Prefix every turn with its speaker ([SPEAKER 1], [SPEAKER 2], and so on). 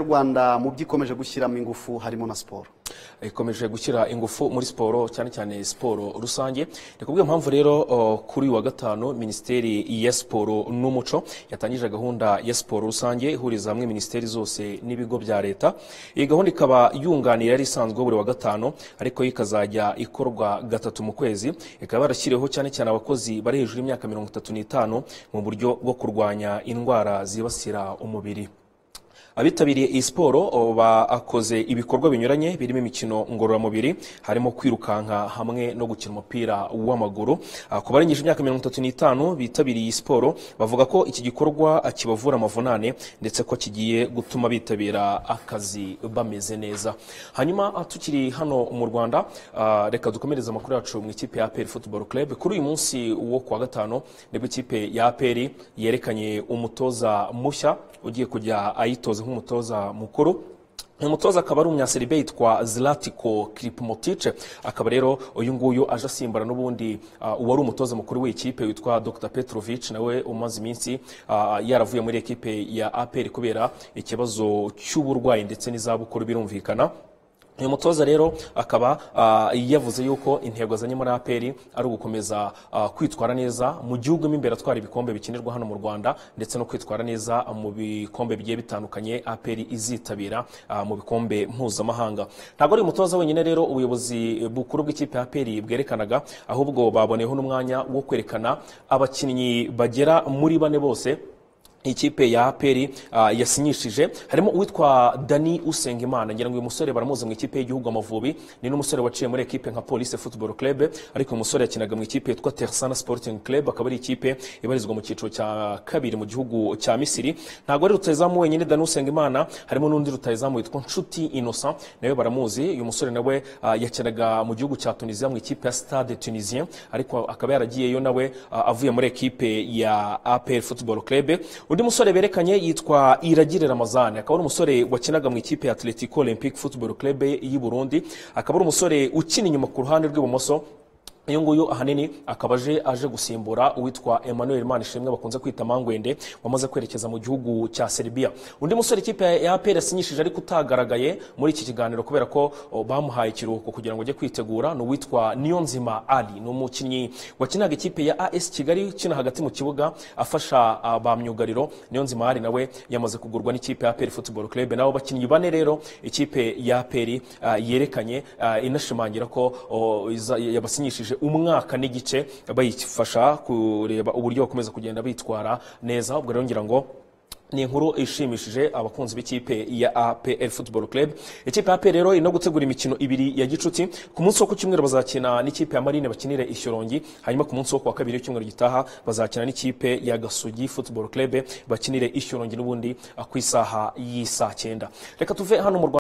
[SPEAKER 1] Rwanda mu byikomeje gushyiramo ingufu harimo na sport
[SPEAKER 2] ikomeje gushyira ingufu muri siporo cyane cyane siporo rusange. Nikubwiye impamvu rero kuri wa gatano Ministeri ya Siporo n'Umuco yatangije gahunda ya siporo rusange ihuriza hamwe ministeri zose n'ibigo bya leta. Iyi gahunda ikaba yunganira yari isanzwe buri wa gatano ariko ikazajya ikorwa gatatu mu kwezi. Ikaba yarashyiriweho cyane cyane abakozi bari hejuru y'imyaka 35 mu buryo bwo kurwanya indwara zibasira umubiri. Abitabiriye iyi siporo bakoze ibikorwa binyuranye birimo imikino ngororamubiri harimo kwirukanka hamwe no gukina umupira w'amaguru. Ku barengeje imyaka 35 bitabiriye iyi siporo bavuga ko iki gikorwa kibavura amavunane ndetse ko kigiye gutuma bitabira akazi bameze neza. Hanyuma tukiri hano mu Rwanda reka dukomereza amakuru yacu mu ikipe ya APR Football Club. Kuri uyu munsi wo kwa gatano nibwo ikipe ya APR yerekanye umutoza mushya ugiye kujya ayitoza nk'umutoza mukuru. Umutoza akaba ari umunyaseribe yitwa Zlatko Kripmotice. Akaba rero uyu nguyu aje asimbara n'ubundi uwari umutoza mukuru w'ikipe witwa Dr Petrovic nawe umaze iminsi yaravuye muri ekipe ya APR kubera ikibazo cy'uburwayi ndetse n'izabukuru birumvikana. Uyu mutoza rero akaba yavuze yuko intego azanye muri APR ari ugukomeza kwitwara neza mu gihugu imbere atwara ibikombe bikinirwa hano mu Rwanda ndetse no kwitwara neza mu bikombe bigiye bitandukanye APR izitabira mu bikombe mpuzamahanga. Ntabwo ari umutoza wenyine rero ubuyobozi bukuru bw'ikipe ya APR bwerekanaga, ahubwo baboneyeho n'umwanya wo kwerekana abakinnyi bagera muri 4 bose ikipe ya APR yasinyishije. Harimo uwitwa Dani Usengimana, ngira ngo uyu musore baramuzi mu ikipe y'igihugu Amavubi, ni n'umusore waciye muri ekipe nka Police Football Club, ariko uyu musore yakinaga mu ikipe yitwa Tersana Sporting Club, akaba ari ikipe ibarizwa mu cyiciro cya kabiri mu gihugu cya Misiri. Ntabwo ari rutayizamu wenyine Dani Usengimana, harimo n'undi rutayizamu witwa Nshuti Innocent, nawe baramuzi. Uyu musore nawe yakinaga mu gihugu cya Tunisia mu ikipe ya Stade Tunisien, ariko akaba yaragiyeyo nawe avuye muri ekipe ya APR Football Club. Undi musore berekanye yitwa Iragire Ramazani, akaba ari umusore wakinaga mu ikipe ya Atletico Olympique Football Club y'u Burundi, akaba ari umusore ukina inyuma ku ruhande rw'ibumoso. Uyu nguyu ahanini akaba aje gusimbura uwitwa Emmanuel Manishimwe bakunze kwita Mangwende wamaze kwerekeza mu gihugu cya Serbia. Undi musore ikipe ya APR yasinyishije ariko utagaragaye muri iki kiganiro kubera ko bamuhaye ikiruhuko kugira ngo ajye kwitegura no witwa Niyonzima Ali, no mukinnyi wakinaga ikipe ya AS Kigali kina hagati mu kibuga afasha ba myugariro. Niyonzima Ali nawe yamaze kugurwa n'ikipe ya APR Football Club. Nabo bakinnyi 4 rero ikipe ya APR yerekanye inashimangira ko yabasinyishije umwaka n'igice bayifasha kureba uburyo bakomeza kugenda bitwara neza. Ubwo rero ngira ngo ni inkuru ishimishije abakunzi b'ikipe ya APR Football Club. Ikipe ya APR rero ino gutegura imikino 2 ya gicuti. Ku munsi wo ku cyumweru bazakina n'ikipe ya Marine bakinire Ishyorongi, hanyuma ku munsi wo kwa kabiri cyumweru gitaha bazakina n'ikipe ya Gasogi Football Club bakinire Ishyorongi n'ubundi ku isaha y'isa 9. Reka tuve hano mu